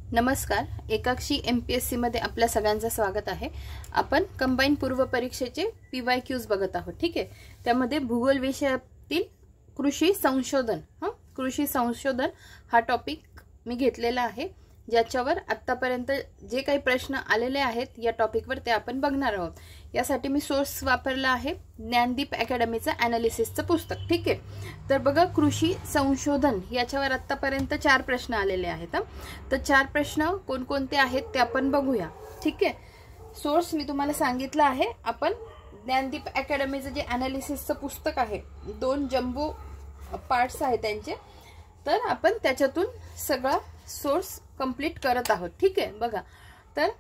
नमस्कार, एकाक्षी MPSC मध्ये आपल्या सगळ्यांचं स्वागत आहे। आपण कंबाईन पूर्व परीक्षेचे PYQs बघत आहोत। ठीक आहे, त्यामध्ये भूगोल विषयातील कृषी संशोधन हा टॉपिक मी घेतलेला आहे, ज्याच्यावर आतापर्यंत जे काही प्रश्न आलेले आहेत या टॉपिकवर ते आपण बघणार आहोत। यासाठी मी सोर्स वापरला आहे ज्ञानदीप अकॅडमीचं एनालिसिसचं पुस्तक। ठीक आहे, तर बघा, कृषी संशोधन याच्यावर आतापर्यंत 4 प्रश्न आलेले आहेत। तर 4 प्रश्न कोणकोणते आहेत ते आपण बघूया। ठीक आहे, सोर्स मी तुम्हाला सांगितलं आहे, आपण ज्ञानदीप अकॅडमीचं जे एनालिसिसचं पुस्तक आहे, 2 जम्बो पार्ट्स आहेत त्यांचे, तर आपण त्याच्यातून सगळा सोर्स कंप्लीट करत आहोत। ठीक आहे, बघा, तर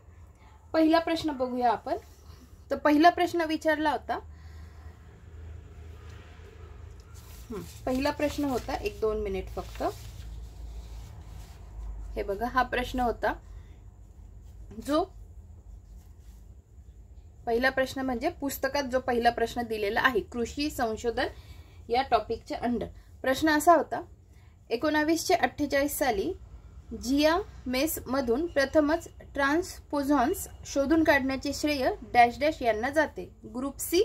पहिला प्रश्न बघूया आपण। तर पहिला प्रश्न विचारला होता, पहिला प्रश्न होता, 1-2 मिनिट फक्त। हे बघा, हा प्रश्न होता, जो पहिला प्रश्न म्हणजे पुस्तकात जो पहिला प्रश्न दिलेला आहे कृषी संशोधन या टॉपिकच्या अंडर। प्रश्न असा होता, 1948 साली जिया मेस मधून प्रथमच ट्रान्सपोझॉन्स शोधून काढण्याचे श्रेय डॅश डॅश यांना जाते। ग्रुप सी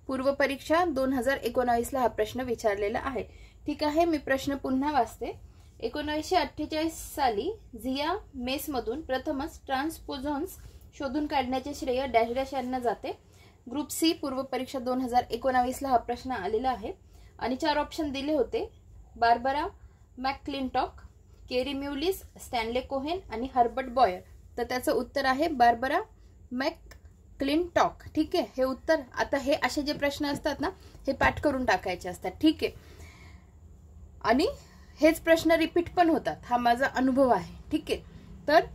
पूर्व परीक्षा 2019 ला हा प्रश्न विचारलेला आहे। ठीक आहे, मी प्रश्न पुन्हा वाचते। 1948 साली जिया मेस मधून प्रथमच ट्रान्सपोझॉन्स शोधून काढण्याचे श्रेय डॅश डॅश यांना जाते। ग्रुप सी पूर्व परीक्षा 2019 ला हा प्रश्न आलेला आहे आणि 4 ऑप्शन दिले होते, बार्बरा मॅकक्लिंटॉक, केरी म्युलिस, स्टॅनले कोहेन आणि हर्बर्ट बॉयर। तर त्याचं उत्तर आहे बार्बरा मॅकक्लिंटॉक। ठीक आहे, हे उत्तर। आता हे असे जे प्रश्न असतात ना, हे पाठ करून टाकायचे असतात। ठीक आहे, आणि हेच प्रश्न रिपीट पण होतात, हा माझा अनुभव आहे। ठीक आहे, तर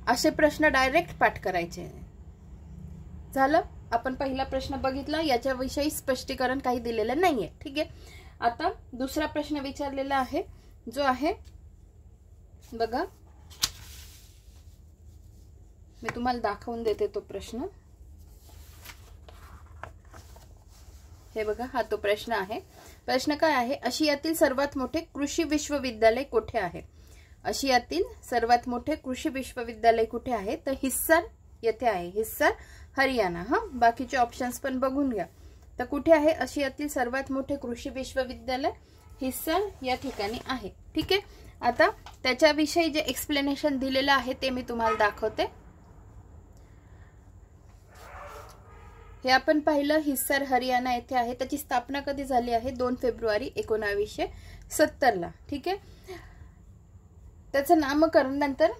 असे प्रश्न डायरेक्ट पाठ करायचे। झालं, आपण पहिला प्रश्न बघितला, याच्याविषयी स्पष्टीकरण काही दिलेलं नाहीये। ठीक आहे, आता दुसरा प्रश्न विचारलेला आहे, जो आहे बघा, मी तुम्हाला दाखवून देते तो प्रश्न। हे बघा, हा तो प्रश्न आहे। प्रश्न काय आहे, आशियातील सर्वात मोठे कृषी विश्वविद्यालय कुठे आहे? आशियातील सर्वात मोठे कृषी विश्वविद्यालय कुठे आहे? तर हिस्सार येथे आहे, हिस्सार हरियाणा। बाकीचे ऑप्शन्स पण बघून घ्या। तर कुठे आहे आशियातील सर्वात मोठे कृषी विश्वविद्यालय? हिस्सार या ठिकाणी आहे। ठीक आहे, आता त्याच्याविषयी जे एक्सप्लेनेशन दिलेलं आहे ते मी तुम्हाला दाखवते। हे आपण पाहिलं, हिस्सार हरियाणा येथे आहे। त्याची स्थापना कधी झाली आहे? 2 फेब्रुवारी 1970 ला। ठीक आहे, त्याचं नामकरण नंतर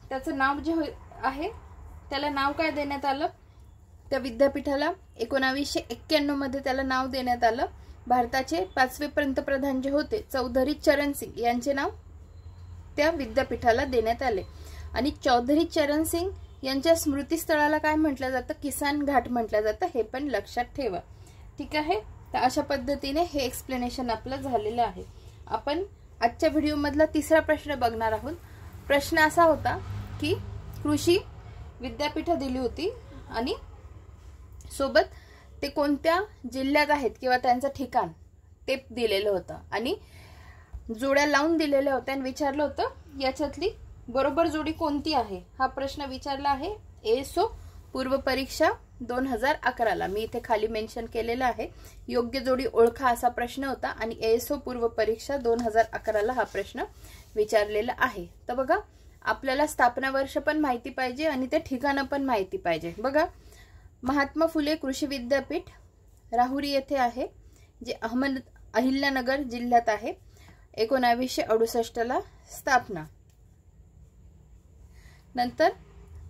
त्याचं नाव जे आहे त्याला नाव काय देण्यात आलं? त्या विद्यापीठाला 1991 मध्ये त्याला नाव देण्यात आलं। भारताचे 5वे पंतप्रधान जे होते चौधरी चरण सिंग यांचे नाव त्या विद्यापीठाला देण्यात आले आणि चौधरी चरण सिंग यांच्या स्मृतीस्थळाला काय म्हटलं जातं? किसान घाट म्हटलं जातं, हे पण लक्षात ठेवा। ठीक आहे, तर अशा पद्धतीने हे एक्सप्लेनेशन आपलं झालेलं आहे। आपण आजच्या व्हिडिओ मधला तिसरा प्रश्न बघणार आहोत। प्रश्न असा होता की कृषी विद्यापीठ दिली होती आणि सोबत ते कोणत्या जिल्ह्यात आहेत किंवा त्यांचं ठिकाण ते दिलेलं होतं आणि जोड्या लावून दिलेल्या होत्या आणि विचारलं होतं याच्यातली बरोबर जोडी कोणती आहे? हा प्रश्न विचारला आहे ASO पूर्व परीक्षा 2011 ला। मी इथे खाली मेन्शन केलेलं आहे, योग्य जोडी ओळखा असा प्रश्न होता आणि ASO पूर्व परीक्षा 2011 ला हा प्रश्न विचारलेला आहे। तर बघा, आपल्याला स्थापना वर्ष पण माहिती पाहिजे आणि ते ठिकाण पण माहिती पाहिजे। बघा, महात्मा फुले कृषी विद्यापीठ राहुरी येथे आहे, जे अहिल्यानगर जिल्ह्यात आहे। 1968 ला स्थापना। नंतर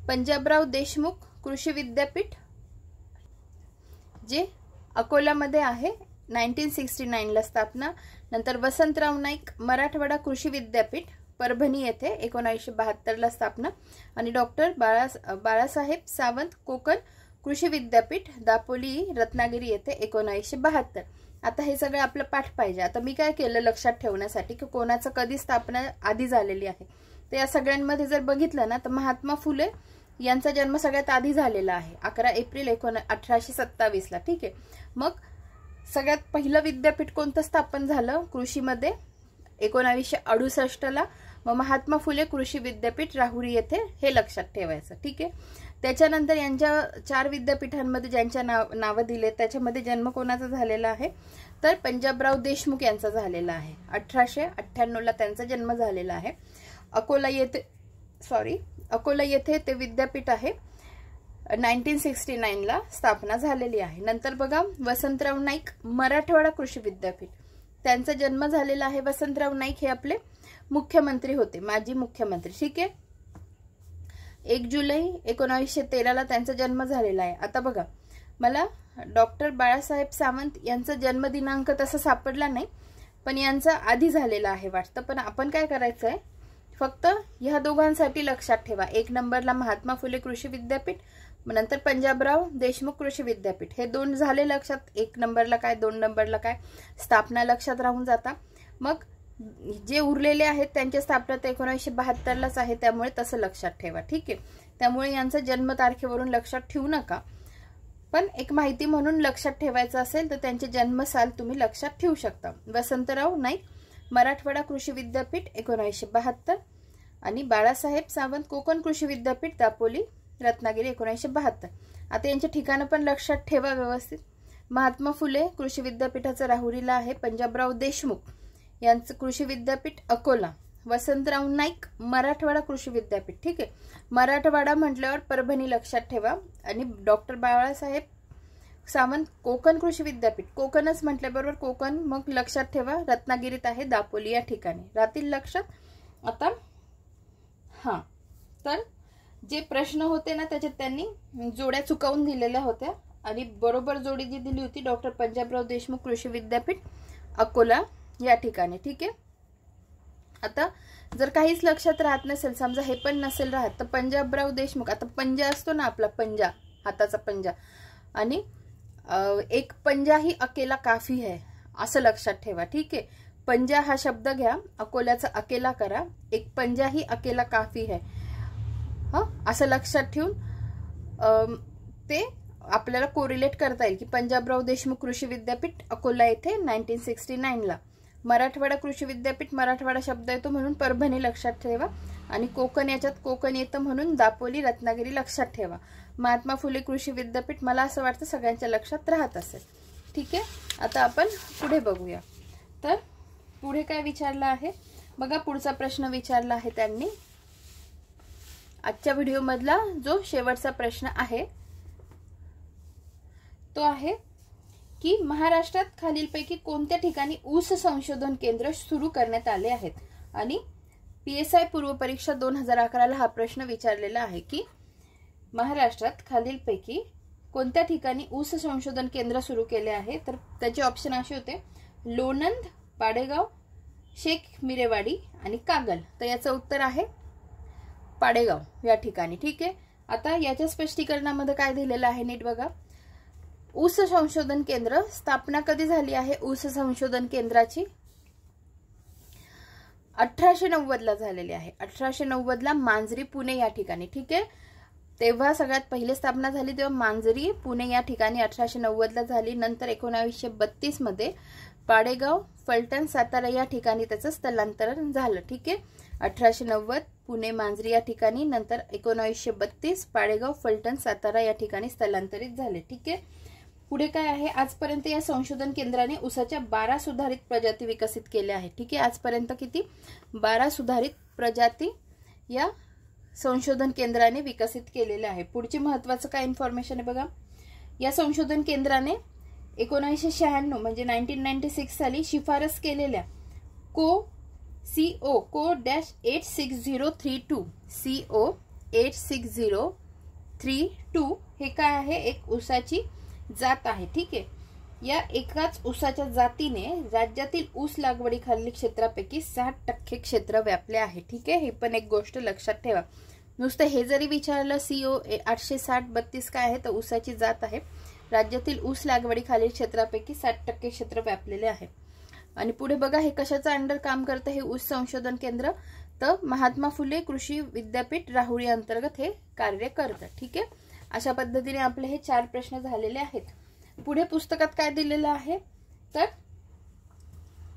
पंजाबराव देशमुख कृषी विद्यापीठ जे अकोल्यामध्ये आहे, 1969 ला स्थापना। नंतर वसंतराव नाईक मराठवाडा कृषी विद्यापीठ परभणी येथे 1972 ला स्थापना आणि डॉक्टर बाळासाहेब सावंत कोकण कृषी विद्यापीठ दापोली रत्नागिरी येथे 1972। आता हे सगळं आपलं पाठ पाहिजे। आता मी काय केलं लक्षात ठेवण्यासाठी की कोणाचं कधी स्थापना आधी झालेली आहे, तर या सगळ्यांमध्ये जर बघितलं ना, तर महात्मा फुले यांचा जन्म सगळ्यात आधी झालेला आहे, 11 एप्रिल 1827 ला। ठीक आहे, मग सगळ्यात पहिलं विद्यापीठ कोणतं स्थापन झालं कृषीमध्ये? 1968 ला। मग महात्मा फुले कृषी विद्यापीठ राहुरी येथे हे लक्षात ठेवायचं, ठीक आहे। त्याच्यानंतर यांच्या 4 विद्यापीठांमध्ये ज्यांच्या नावं दिले त्याच्यामध्ये जन्म कोणाचा झालेला आहे तर पंजाबराव देशमुख यांचा झालेला आहे। 1898 ला त्यांचा जन्म झालेला आहे। अकोला येथे ते विद्यापीठ आहे। 1969 ला स्थापना झालेली आहे। नंतर बघा वसंतराव नाईक मराठवाडा कृषी विद्यापीठ, त्यांचा जन्म झालेला आहे। वसंतराव नाईक हे आपले मुख्यमंत्री होते, माजी मुख्यमंत्री, ठीक आहे। 1 जुलै 1913 ला त्यांचा जन्म झालेला आहे। आता बघा मला डॉक्टर बाळासाहेब सावंत यांचा जन्म दिनांक तसा सापडला नाही, पण यांचा आधी झालेला आहे वाटतं। पण आपण काय करायचं आहे, फक्त ह्या दोघांसाठी लक्षात ठेवा। 1 नंबरला महात्मा फुले कृषी विद्यापीठ, नंतर पंजाबराव देशमुख कृषी विद्यापीठ, हे 2 झाले लक्षात। 1 नंबरला काय 2 नंबरला काय, स्थापना लक्षात राहून जाता। मग जे उरलेले आहेत त्यांची स्थापना 1972 लाच आहे, त्यामुळे तसं लक्षात ठेवा, ठीक आहे। त्यामुळे यांचा जन्म तारखेवरून लक्षात ठेवू नका, पण एक माहिती म्हणून लक्षात ठेवायचं असेल तर त्यांचे जन्मसाल तुम्ही लक्षात ठेवू शकता। वसंतराव नाईक मराठवाडा कृषी विद्यापीठ 1972 आणि बाळासाहेब सावंत कोकण कृषी विद्यापीठ दापोली रत्नागिरी 1972। आता यांचे ठिकाणं पण लक्षात ठेवा व्यवस्थित। महात्मा फुले कृषी विद्यापीठाचं राहुरीला आहे। पंजाबराव देशमुख यांचं कृषी विद्यापीठ अकोला। वसंतराव नाईक मराठवाडा कृषी विद्यापीठ, ठीक आहे। मराठवाडा म्हटल्यावर परभणी लक्षात ठेवा। आणि डॉक्टर बाळासाहेब सावंत कोकण कृषी विद्यापीठ, कोकणच म्हटल्याबरोबर कोकण मग लक्षात ठेवा, रत्नागिरीत आहे, दापोली या ठिकाणी राहतील लक्षात। आता हां, तर जे प्रश्न होते ना त्याच्यात त्यांनी जोड्या चुकवून दिलेल्या होत्या आणि बरोबर जोडी जी दिली होती डॉक्टर पंजाबराव देशमुख कृषी विद्यापीठ अकोला या ठिकाणी, ठीक आहे। आता जर काहीच लक्षात राहत नसेल, समजा हे पण नसेल राहत, तर पंजाबराव देशमुख, आता पंजा असतो ना आपला पंजा, हाताचा पंजा, आणि एक पंजा ही अकेला काफी है असं लक्षात ठेवा, ठीक आहे। पंजा हा शब्द घ्या, अकोल्याचा अकेला करा, एक पंजा ही अकेला काफी है, हा असं लक्षात ठेवून ते आपल्याला कोरिलेट करता येईल की पंजाबराव देशमुख कृषी विद्यापीठ अकोला येथे 1969 ला। मराठवाडा कृषी विद्यापीठ, मराठवाडा शब्द येतो म्हणून परभणी लक्षात ठेवा, आणि कोकण याच्यात कोकण येतं म्हणून दापोली रत्नागिरी लक्षात ठेवा। महात्मा फुले कृषी विद्यापीठ मला असं वाटतं सगळ्यांच्या लक्षात राहत असेल, ठीक आहे। आता आपण पुढे बघूया। तर पुढे काय विचारलं आहे बघा, पुढचा प्रश्न विचारला आहे त्यांनी आजच्या व्हिडिओ मधला जो शेवटचा प्रश्न आहे तो आहे की महाराष्ट्रात खालीलपैकी कोणत्या ठिकाणी ऊस संशोधन केंद्र सुरू करण्यात आले आहेत। आणि PSI पूर्व परीक्षा 2011 ला हा प्रश्न विचारलेला आहे की महाराष्ट्रात खालीलपैकी कोणत्या ठिकाणी ऊस संशोधन केंद्र सुरू केले आहे। तर त्याचे ऑप्शन असे होते लोणंद, पाडेगाव, शेख मिरेवाडी आणि कागल। तर याचं उत्तर आहे पाडेगाव या ठिकाणी, ठीक आहे। आता याच्या स्पष्टीकरणामध्ये काय दिलेलं आहे नीट बघा। ऊस संशोधन केंद्र स्थापना कधी झाली आहे ऊस संशोधन केंद्राची, 1890 ला झालेली आहे। 1890 ला मांजरी पुणे या ठिकाणी, ठीक आहे। तेव्हा सगळ्यात पहिले स्थापना झाली तेव्हा मांजरी पुणे या ठिकाणी 1890 ला झाली। नंतर 1932 मध्ये पाडेगाव, फलटण, सातारा या ठिकाणी त्याचं स्थलांतरण झालं, ठीक आहे। 1890 पुणे, मांजरी या ठिकाणी, नंतर 1932 पाडेगाव, फलटण, सातारा या ठिकाणी स्थलांतरित झाले, ठीक आहे। पुढे काय आहे, आजपर्यंत या संशोधन केंद्राने ऊसाच्या 12 सुधारित प्रजाती विकसित केल्या आहेत, ठीक आहे। आजपर्यंत किती 12 सुधारित प्रजाती या संशोधन केंद्राने विकसित केलेल्या आहे। पुढची महत्त्वाचं काय इन्फॉर्मेशन आहे बघा, या संशोधन केंद्राने 1996 म्हणजे 1996 साली शिफारस केलेल्या CO-86032 CO-86032 हे काय आहे, एक ऊसाची जात आहे, ठीक आहे। या एकाच ऊसाच्या जातीने राज्यातील ऊस लागवडीखालील क्षेत्रापैकी 60% क्षेत्र व्यापले आहे, ठीक आहे। ही पण एक गोष्ट लक्षात ठेवा। नुसतं हे जरी विचारलं CO-86032 काय आहे तर ऊसाची जात आहे, राज्यातील ऊस लागवडीखालील क्षेत्रापैकी 60% क्षेत्र व्यापलेले आहे। आणि पुढे बघा हे कशाचं अंडर काम करतं हे ऊस संशोधन केंद्र, तर महात्मा फुले कृषी विद्यापीठ राहुरी अंतर्गत हे कार्य करतं, ठीक आहे। अशा पद्धतीने आपले हे 4 प्रश्न झालेले आहेत। पुढे पुस्तकात काय दिलेलं आहे तर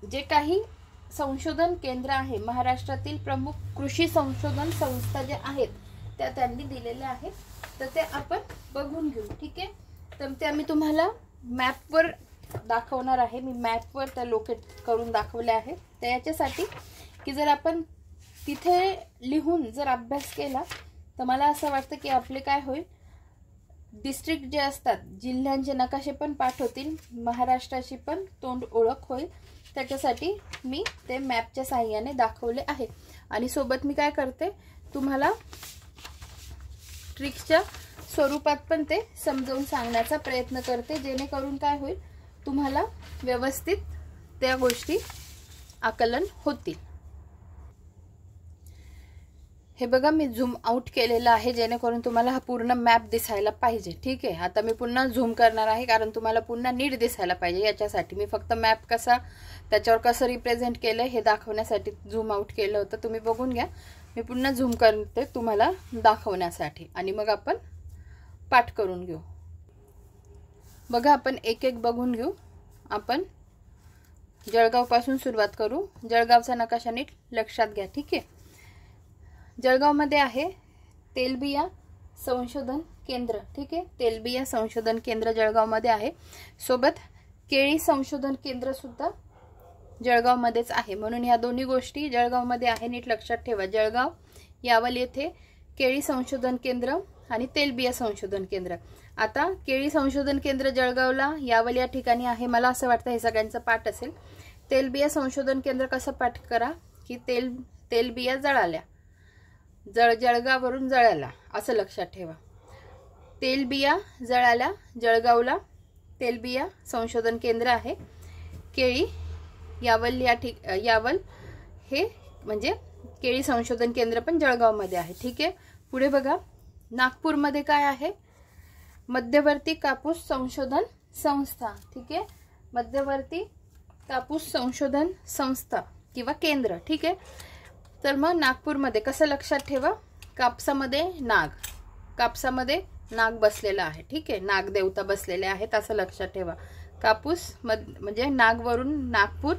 जे काही संशोधन केंद्र आहे, महाराष्ट्रातील प्रमुख कृषी संशोधन संस्था ज्या आहेत त्या त्यांनी दिलेल्या आहेत, तर ते आपण बघून घेऊ. ठीक आहे. तर ते आम्ही तुम्हाला मॅपवर दाखवणार आहे. मी मॅपवर त्या लोकेट करून दाखवले आहे. तर याच्यासाठी की जर आपण तिथे लिहून जर अभ्यास केला तर मला असं वाटतं की आपले काय होईल, डिस्ट्रिक्ट जे असतात जिल्ह्यांचे नकाशे पण पाठ होतील, महाराष्ट्राची पण तोंड ओळख होईल. त्याच्यासाठी मी ते मॅपच्या साहाय्याने दाखवले आहे. आणि सोबत मी काय करते, तुम्हाला ट्रिक्सच्या स्वरूपात पण ते समजावून सांगण्याचा प्रयत्न करते, जेणेकरून काय होईल, तुम्हाला व्यवस्थित त्या गोष्टी आकलन होतील. हे बघा मी झूम आउट केलेला आहे, जेणेकरून तुम्हाला हा पूर्ण मॅप दिसायला पाहिजे. ठीक आहे. आता मी पुन्हा झूम करणार आहे, कारण तुम्हाला पुन्हा नीट दिसायला पाहिजे. याच्यासाठी मी फक्त मॅप कसा, त्याच्यावर कसं रिप्रेझेंट केलं हे दाखवण्यासाठी झूम आउट केलं होतं. तुम्ही बघून घ्या. मी पुन्हा झूम करते तुम्हाला दाखवण्यासाठी, आणि मग आपण पाठ करून घेऊ. बघा आपण एक एक बघून घेऊ. आपण जळगावपासून सुरुवात करू. जळगावचा नकाशा नीट लक्षात घ्या. ठीक आहे. जळगावमध्ये आहे तेलबिया संशोधन केंद्र. ठीक आहे. तेलबिया संशोधन केंद्र जळगावमध्ये आहे. सोबत केळी संशोधन केंद्र सुद्धा जळगावमध्येच आहे. म्हणून ह्या दोन्ही गोष्टी जळगावमध्ये आहे, नीट लक्षात ठेवा. जळगाव यावल येथे केळी संशोधन केंद्र आणि तेलबिया संशोधन केंद्र. आता केळी संशोधन केंद्र जळगावला यावल या ठिकाणी आहे. मला असं वाटतं हे सगळ्यांचं पाठ असेल. तेलबिया संशोधन केंद्र कसं पाठ करा की तेलबिया जळाल्या, जळगाववरून जळाला असं लक्षात ठेवा. तेलबिया जळाल्या जळगावला तेलबिया संशोधन केंद्र आहे. केळी यावल यावल हे म्हणजे केळी संशोधन केंद्र पण जळगावमध्ये आहे. ठीक आहे. पुढे बघा नागपूरमध्ये काय आहे, मध्यवर्ती कापूस संशोधन संस्था. ठीक आहे. मध्यवर्ती कापूस संशोधन संस्था किंवा केंद्र. ठीक आहे. तर मग नागपूरमध्ये कसं लक्षात ठेवा, कापसामध्ये नाग बसलेला आहे. ठीक आहे. नागदेवता बसलेले आहेत असं लक्षात ठेवा. कापूस म्हणजे नागवरून नागपूर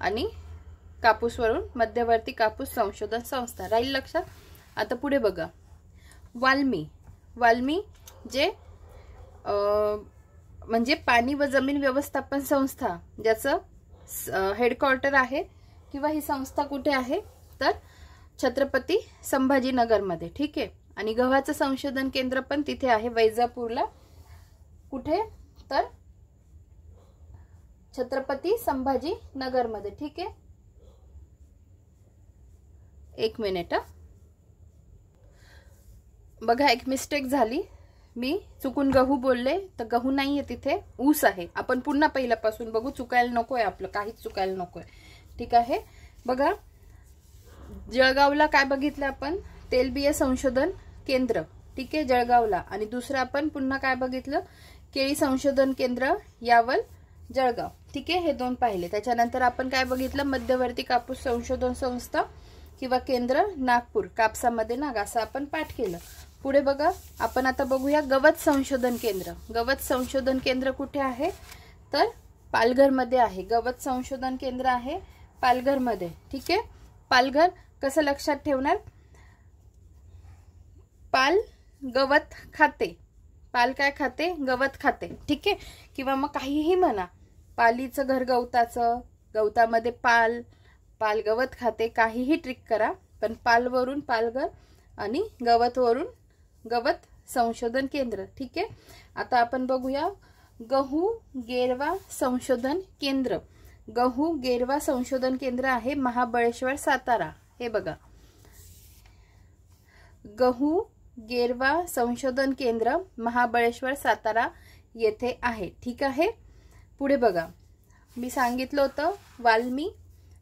आणि कापूसवरून मध्यवर्ती कापूस संशोधन संस्था राहील लक्षात. आता पुढे बघा वाल्मी जे म्हणजे पाणी व जमीन व्यवस्थापन संस्था, ज्याचं हेडक्वार्टर आहे किंवा ही संस्था कुठे आहे तर छत्रपती संभाजीनगरमध्ये. ठीक आहे. आणि गव्हाचं संशोधन केंद्र पण तिथे आहे वैजापूरला. कुठे तर छत्रपती संभाजीनगरमध्ये. ठीक आहे. एक मिनिट. बघा एक मिस्टेक झाली, मी चुकून गहू बोलले, तर गहू नाहीये तिथे, ऊस आहे. आपण पुन्हा पहिल्यापासून बघू, चुकायला नकोय, आपलं काहीच चुकायला नकोय. ठीक आहे. बघा जळगावला काय बघितलं आपण, तेलबिया संशोधन केंद्र. ठीक आहे. जळगावला. आणि दुसरं आपण पुन्हा काय बघितलं, केळी संशोधन केंद्र यावल जळगाव. ठीक आहे. हे दोन पाहिले. त्याच्यानंतर आपण काय बघितलं, मध्यवर्ती कापूस संशोधन संस्था किंवा केंद्र नागपूर, कापसामध्ये नाग, असं आपण पाठ केलं. पुढे बघा आपण आता बघूया गवत संशोधन केंद्र. गवत संशोधन केंद्र कुठे आहे तर पालघरमध्ये आहे. गवत संशोधन केंद्र आहे पालघरमध्ये. ठीक आहे. पालघर कसं लक्षात ठेवणार, पाल गवत खाते, पाल काय खाते, गवत खाते. ठीक आहे. किंवा मग काहीही म्हणा, पालीचं घर गवताचं, गवतामध्ये पाल गवत खाते, काहीही ट्रिक करा, पण पालवरून पालघर आणि गवतवरून गवत संशोधन केंद्र. ठीक आहे. आता आपण बघूया गहू गेरवा संशोधन केंद्र. गहू गेरवा संशोधन केंद्र आहे महाबळेश्वर सातारा. हे बघा गहू गेरवा संशोधन केंद्र महाबळेश्वर सातारा येथे आहे. ठीक आहे. पुढे बघा मी सांगितलं होतं वाल्मी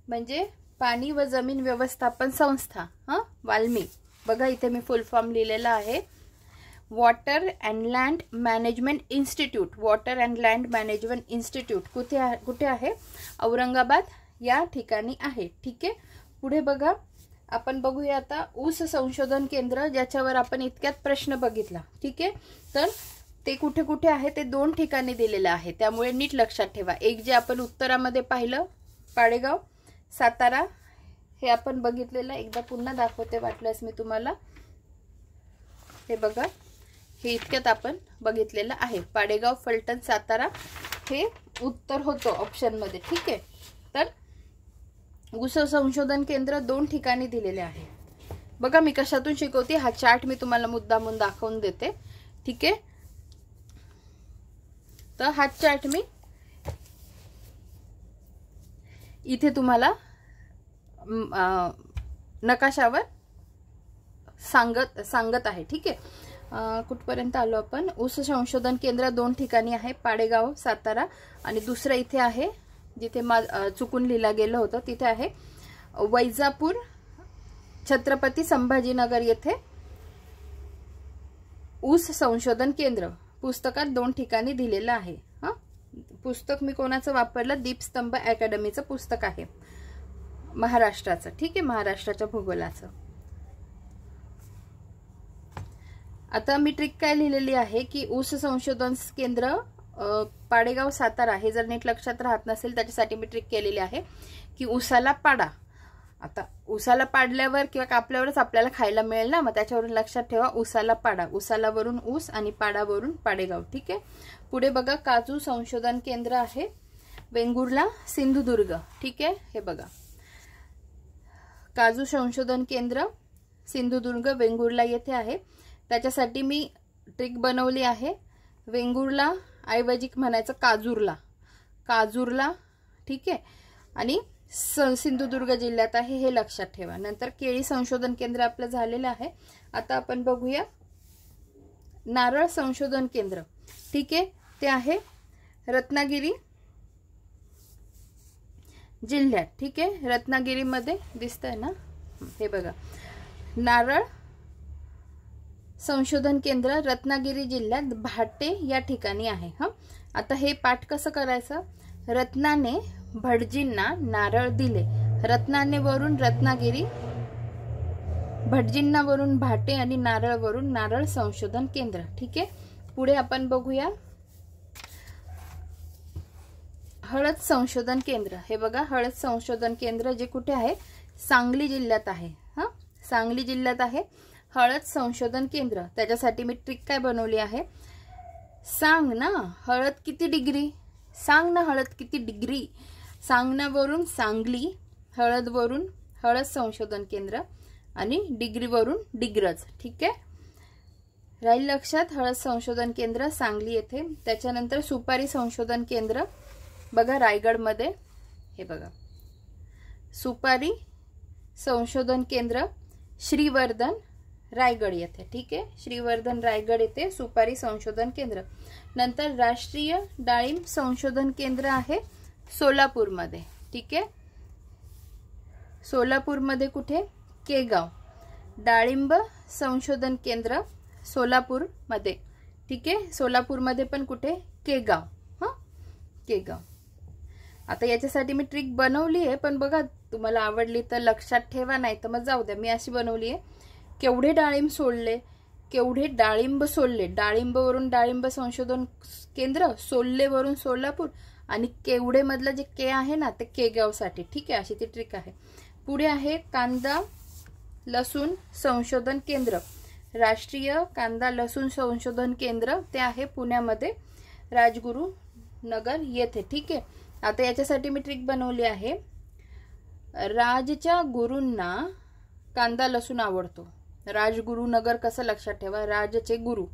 म्हणजे पाणी व जमीन व्यवस्थापन संस्था. वाल्मी बघा इथे मी फुल फॉर्म लिहिलेला आहे, water and land management institute. Water and land management institute कुठे आहे, औरंगाबाद या ठिकाणी आहे. ठीक आहे. पुढे बघा आपण बघूया आता ऊस संशोधन केंद्र, ज्याच्यावर आपण इतक्यात प्रश्न बघितला. ठीक आहे. तर ते कुठे कुठे आहे ते दोन ठिकाणी दिलेलं आहे, त्यामुळे नीट लक्षात ठेवा. एक जे आपण उत्तरामध्ये पाहिलं पाडेगाव, सातारा हे आपण बघितलेलं, एकदा पुन्हा दाखवते वाटल्यास मी तुम्हाला. हे बघा, हे इतक्यात आपण बघितलेलं आहे. पाडेगाव, फलटण, सातारा हे उत्तर होतं ऑप्शनमध्ये. ठीक आहे. तर ऊस संशोधन केंद्र 2 ठिकाणी दिलेले आहे. बघा मी कशातून शिकवते, हा चार्ट मी तुम्हाला मुद्दामून दाखवून देते. ठीक आहे. तर हा चार्ट मी इथे तुम्हाला नकाशावर सांगत आहे. ठीक आहे. कुठपर्यंत आलो आपण? ऊस संशोधन केंद्र 2 ठिकाणी आहे, पाडेगाव, सातारा, आणि दुसरं इथे आहे जिथे चुकून लिहिला गेलं होतं तिथे आहे वैजापूर, छत्रपती संभाजीनगर येथे ऊस संशोधन केंद्र. पुस्तकात 2 ठिकाणी दिलेलं आहे. हा पुस्तक मी कोणाचं वापरलं? दीपस्तंभ अकॅडमीचं पुस्तक आहे, महाराष्ट्राचं. ठीक आहे, महाराष्ट्राच्या भूगोलाचं. आता मी ट्रिक काय लिहिलेली आहे की ऊस संशोधन केंद्र पाडेगाव, सातारा हे जर नीट लक्षात राहत नसेल त्याच्यासाठी मी ट्रिक केलेली आहे की ऊसाला पाडा. आता ऊसाला पाडल्यावर किंवा कापल्यावरच आपल्याला खायला मिळेल ना, मग त्याच्यावरून लक्षात ठेवा ऊसाला पाडा. ऊसाला वरून ऊस आणि पाडावरून पाडेगाव. ठीक आहे. पुढे बघा, काजू संशोधन केंद्र आहे वेंगुर्ला, सिंधुदुर्ग. ठीक आहे. हे बघा, काजू संशोधन केंद्र सिंधुदुर्ग, वेंगुर्ला येथे आहे. त्याच्यासाठी मी ट्रिक बनवली आहे. वेंगुर्ला ऐवजी म्हणायचं काजूरला. ठीक आहे. आणि सिंधुदुर्ग जिल्ह्यात आहे, हे लक्षात ठेवा. नंतर केळी संशोधन केंद्र आपलं झालेलं आहे. आता आपण बघूया नारळ संशोधन केंद्र. ठीक आहे. ते आहे रत्नागिरी जिल्ह्यात. ठीक आहे. रत्नागिरीमध्ये दिसतंय ना, हे बघा, नारळ संशोधन केंद्र रत्नागिरी जिल्ह्यात भाटे या ठिकाणी आहे. आता हे पाठ कसं करायचं? रत्नाने भटजींना नारळ दिले. रत्नाने वरून रत्नागिरी, भटजींना वरून भाटे आणि नारळ वरून नारळ संशोधन केंद्र. ठीक आहे. पुढे आपण बघूया हळद संशोधन केंद्र. हे बघा, हळद संशोधन केंद्र जे कुठे आहे? सांगली जिल्ह्यात आहे. सांगली जिल्ह्यात आहे हळद संशोधन केंद्र. त्याच्यासाठी मी ट्रिक काय बनवली आहे? सांग ना हळद किती डिग्री, सांग ना हळद किती डिग्री. सांगण्यावरून सांगली, हळद वरून हळद संशोधन केंद्र आणि डिग्रीवरून डिग्रज. ठीक आहे. राहील लक्षात? हळद संशोधन केंद्र सांगली येथे. त्याच्यानंतर सुपारी संशोधन केंद्र बघा रायगडमध्ये. हे बघा, सुपारी संशोधन केंद्र श्रीवर्धन रायगड येथे. ठीक आहे. श्रीवर्धन रायगड येथे सुपारी संशोधन केंद्र. नंतर राष्ट्रीय डाळिंब संशोधन केंद्र आहे सोलापूरमध्ये. ठीक आहे. सोलापूरमध्ये कुठे? केगाव. डाळिंब संशोधन केंद्र सोलापूरमध्ये. ठीक आहे. सोलापूरमध्ये पण कुठे? केगाव. केगाव. आता याच्यासाठी मी ट्रिक बनवली आहे, पण बघा तुम्हाला आवडली तर लक्षात ठेवा, नाही तर मग जाऊ द्या. मी अशी बनवली आहे, केवढे डाळिंब सोडले, केवढे डाळिंब सोडले. डाळिंबवरून डाळिंब संशोधन केंद्र, सोल्लेवरून सोलापूर, आणि केवढे मधलं जे के आहे ना ते केगावसाठी. ठीक आहे. अशी ती ट्रिक आहे. पुढे आहे कांदा लसूण संशोधन केंद्र. राष्ट्रीय कांदा लसूण संशोधन केंद्र ते आहे पुण्यामध्ये, राजगुरू नगर येथे. ठीक आहे. आता याच्यासाठी मी ट्रिक बनवली आहे. राजच्या गुरूंना कांदा लसूण आवडतो. राजगुरुनगर कसं लक्षात ठेवा? राजचे गुरु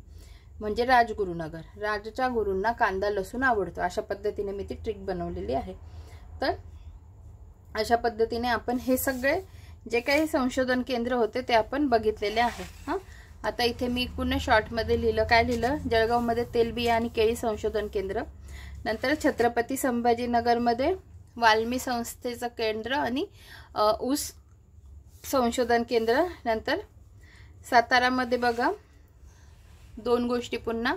म्हणजे राजगुरुनगर. राजच्या गुरूंना कांदा लसूण आवडतो. अशा पद्धतीने मी ती ट्रिक बनवलेली आहे. तर अशा पद्धतीने आपण हे सगळे जे काही संशोधन केंद्र होते ते आपण बघितलेले आहे. आता इथे मी पुन्हा शॉर्टमध्ये लिहिलं. काय लिहिलं? जळगावमध्ये तेलबिया आणि केळी संशोधन केंद्र. नंतर छत्रपती संभाजीनगरमध्ये वाल्मी संस्थेचं केंद्र आणि ऊस संशोधन केंद्र. नंतर सातारामध्ये बघा 2 गोष्टी पुन्हा,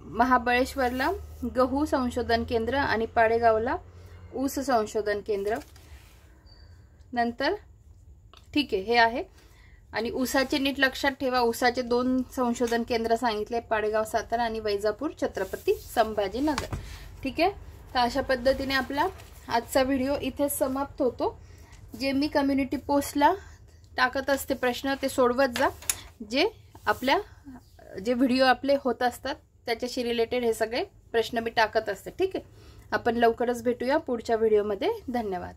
महाबळेश्वरला गहू संशोधन केंद्र आणि पाडेगावला ऊस संशोधन केंद्र. नंतर ठीक आहे, हे आहे. आणि ऊसाचे नीट लक्षात ठेवा, ऊसाचे 2 संशोधन केंद्र सांगितले, पाडेगाव सातारा आणि वैजापूर छत्रपती संभाजीनगर. ठीक आहे. तर अशा पद्धतीने आपला आजचा व्हिडिओ इथेच समाप्त होतो. जे मी कम्युनिटी पोस्टला टाकत असते प्रश्न ते सोडवत जा. जे व्हिडिओ आपले होत असतात त्याच्याशी रिलेटेड हे सगळे प्रश्न मी टाकत असते. ठीक आहे. आपण लवकरच भेटूया पुढच्या व्हिडिओमध्ये. धन्यवाद.